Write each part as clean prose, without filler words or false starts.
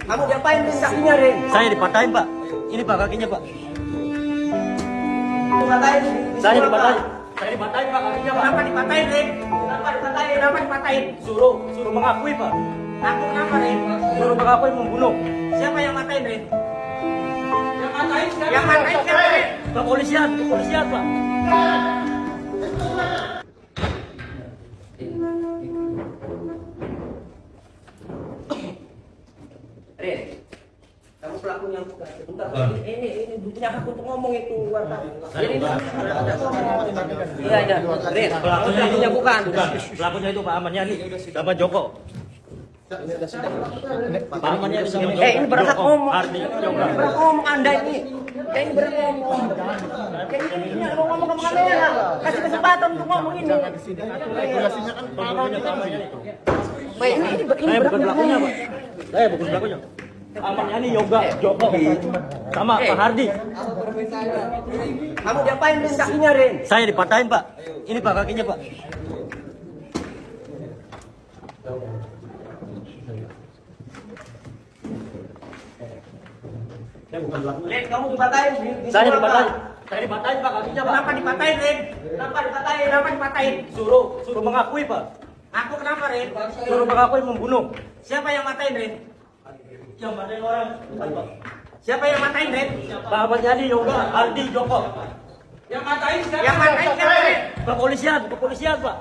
Kamu diapain Rin kakinya Rin? Saya dipatahin Pak. Ini Pak kakinya Pak. Dipatahin. Saya dipatahin. Saya dipatahin Pak kakinya Pak. Kenapa dipatahin Rin? Kenapa dipatahin? Kenapa dipatahin? Suruh mengakui Pak. Aku kenapa Rin? Suruh mengakui membunuh. Siapa yang matain Rin? Yang matain siapa? Yang matain siapa Rin? Kepolisian Pak. Rin, kamu pelakunya bukan. Sebentar. Ini punya hak untuk ngomong itu wartawan. Iya. Rin, pelakunya bukan. Pelakunya itu Pak Ahmad Yani sama Joko. Pak Ahmad Yani sama Joko. Ini berhak ngomong. Ardi Joko. Berhak ngomong Anda ini. Ini berhak ngomong. Ini mau ngomong ke kamera. Kasih kesempatan untuk ngomong ini. Regulasinya kan Pembunuhnya Pak Ahmad Yani. Baik, ini Saya bukan pelakunya Pak. Saya bukan pelakunya. Ahmad Yani Yoga Joko sama Pak Hardi. Kamu diapain Rin kakinya Rin? Saya dipatahin Pak. Ini Pak kakinya Pak. Saya bukan pelakunya. Rin, kamu dipatahin. Saya dipatahin. Saya dipatahin Pak kakinya Pak. Kenapa dipatahin Rin? Kenapa dipatahin? Kenapa dipatahin? Suruh mengakui Pak. Aku kenapa Rin? Suruh mengakui membunuh. Siapa yang matain Rin? Yang matain orang. Siapa yang matain Rin? Pak Ahmad Yani Yoga Hardi Joko. Yang matain siapa Rin? Kepolisian Pak.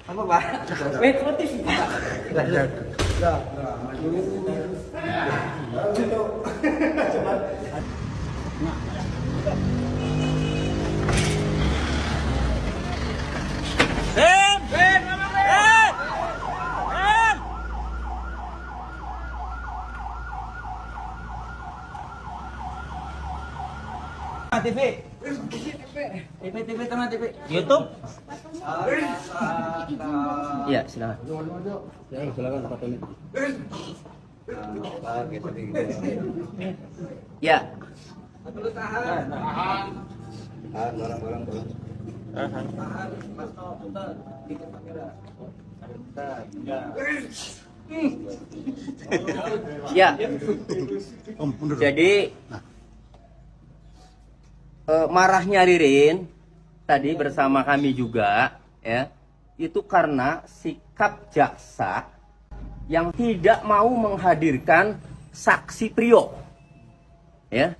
Apa Pak? Wait, notif Pak. TV. TV tengah TV. YouTube. Iya, silakan. Silakan Pak Tony. Ya. Ya. Jadi marahnya Ririn tadi bersama kami juga ya, itu karena sikap jaksa yang tidak mau menghadirkan saksi Prio. Ya.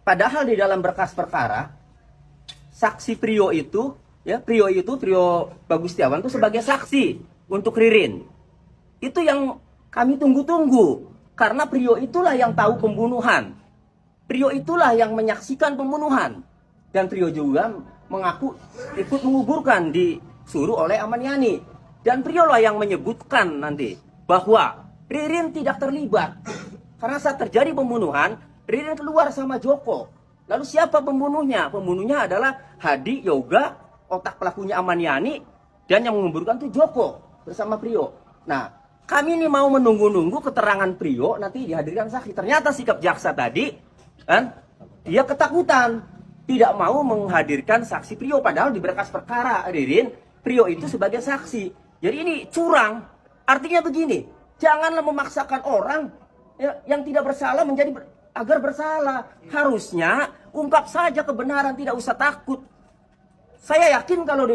Padahal di dalam berkas perkara saksi Prio itu Prio Bagustiawan itu sebagai saksi untuk Ririn. Itu yang kami tunggu-tunggu karena Prio itulah yang tahu pembunuhan. Prio itulah yang menyaksikan pembunuhan. Dan Prio juga mengaku ikut menguburkan disuruh oleh Ahmad Yani. Dan Prio lah yang menyebutkan nanti bahwa Ririn tidak terlibat. Karena saat terjadi pembunuhan, Ririn keluar sama Joko. Lalu siapa pembunuhnya? Pembunuhnya adalah Hadi Yoga, otak pelakunya Ahmad Yani, dan yang menguburkan itu Joko bersama Prio. Nah, kami ini mau menunggu-nunggu keterangan Prio nanti dihadirkan saksi. Ternyata sikap jaksa tadi kan dia ketakutan, tidak mau menghadirkan saksi Prio, padahal di berkas perkara Ririn Prio itu sebagai saksi. Jadi ini curang. Artinya begini, janganlah memaksakan orang ya, yang tidak bersalah menjadi agar bersalah. Harusnya ungkap saja kebenaran, tidak usah takut. Saya yakin kalau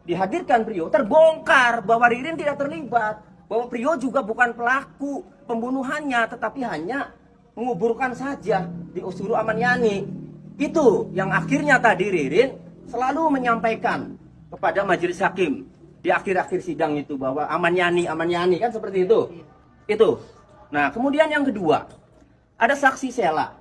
dihadirkan Prio terbongkar bahwa Ririn tidak terlibat, bahwa Prio juga bukan pelaku pembunuhannya, tetapi hanya menguburkan saja di Usuru Ahmad Yani. Itu yang akhirnya tadi Ririn selalu menyampaikan kepada majelis hakim di akhir-akhir sidang itu bahwa Ahmad Yani kan seperti itu. Itu. Nah, kemudian yang kedua, ada saksi Sela,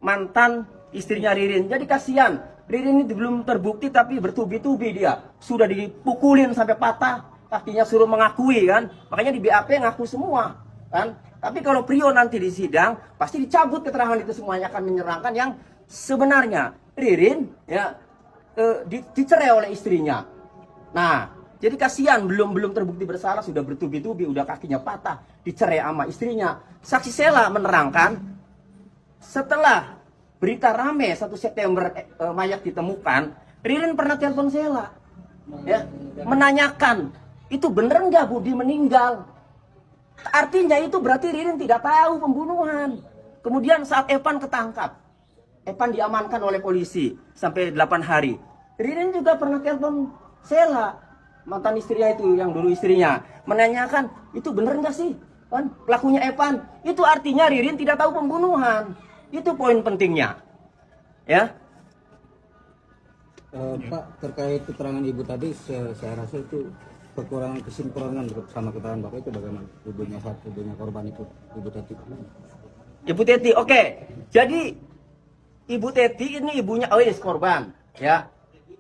mantan istrinya Ririn. Jadi kasihan, Ririn ini belum terbukti tapi bertubi-tubi dia. Sudah dipukulin sampai patah, kakinya suruh mengakui kan. Makanya di BAP ngaku semua kan. Tapi kalau Prio nanti di sidang pasti dicabut keterangan itu semuanya, akan menyerangkan yang sebenarnya. Ririn ya dicerai oleh istrinya. Nah, jadi kasihan belum terbukti bersalah sudah bertubi-tubi, udah kakinya patah, dicerai sama istrinya. Saksi Sela menerangkan setelah berita rame 1 September mayat ditemukan, Ririn pernah telepon Sela, ya, menanyakan itu bener nggak Budi meninggal. Artinya itu berarti Ririn tidak tahu pembunuhan. Kemudian saat Evan ketangkap, Evan diamankan oleh polisi sampai 8 hari. Ririn juga pernah telepon Sela, mantan istrinya itu, yang dulu istrinya, menanyakan itu bener nggak sih kan pelakunya Evan. Itu artinya Ririn tidak tahu pembunuhan. Itu poin pentingnya, ya. Pak, terkait keterangan ibu tadi, saya rasa itu kekurangan kesinkronan sama keterangan bapak itu bagaimana? Ibunya korban itu, ibu Teti. Ibu Teti, oke. Jadi Ibu Teti ini ibunya Ois korban, ya.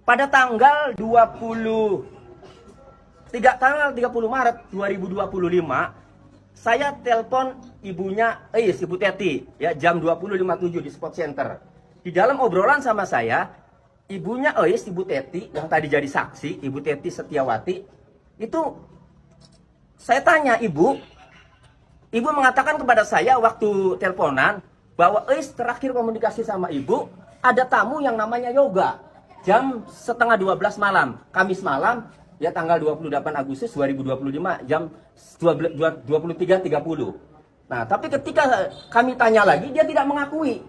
Pada tanggal 30 Maret 2025, saya telepon ibunya Ois, Ibu Teti, ya, jam 20.57 di Spot Center. Di dalam obrolan sama saya, ibunya Ois, Ibu Teti, yang tadi jadi saksi, Ibu Teti Setiawati, itu saya tanya Ibu mengatakan kepada saya waktu teleponan bahwa Ois terakhir komunikasi sama Ibu, ada tamu yang namanya Yoga, jam setengah 12 malam, Kamis malam, ya, tanggal 28 Agustus 2025, jam 23.30. Nah, tapi ketika kami tanya lagi, dia tidak mengakui.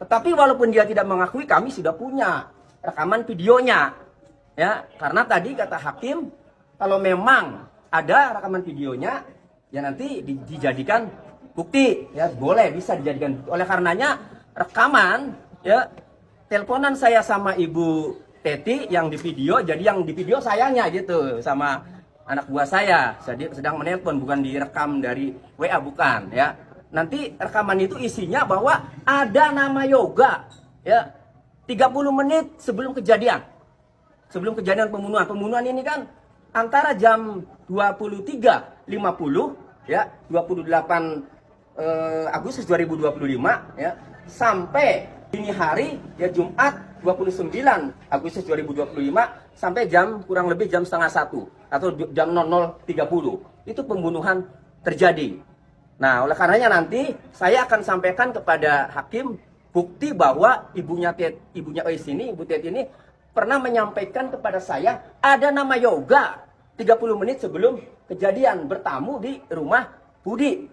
Tetapi walaupun dia tidak mengakui, kami sudah punya rekaman videonya, ya. Karena tadi kata hakim, kalau memang ada rekaman videonya, ya nanti dijadikan bukti, ya, boleh, bisa dijadikan bukti. Oleh karenanya rekaman, ya, teleponan saya sama Ibu Teti yang di video, jadi yang di video sayanya gitu sama anak buah saya sedang menelpon, bukan direkam dari WA, bukan, ya. Nanti rekaman itu isinya bahwa ada nama Yoga, ya, 30 menit sebelum kejadian pembunuhan. Pembunuhan ini kan antara jam 23.50, ya, 28 Agustus 2025, ya, sampai dini hari, ya, Jumat 29 Agustus 2025 sampai jam kurang lebih jam setengah 1 atau jam 00.30 itu pembunuhan terjadi. Nah, oleh karenanya nanti saya akan sampaikan kepada hakim bukti bahwa ibunya Ois ini, Ibu Teti ini pernah menyampaikan kepada saya ada nama Yoga 30 menit sebelum kejadian bertamu di rumah Budi.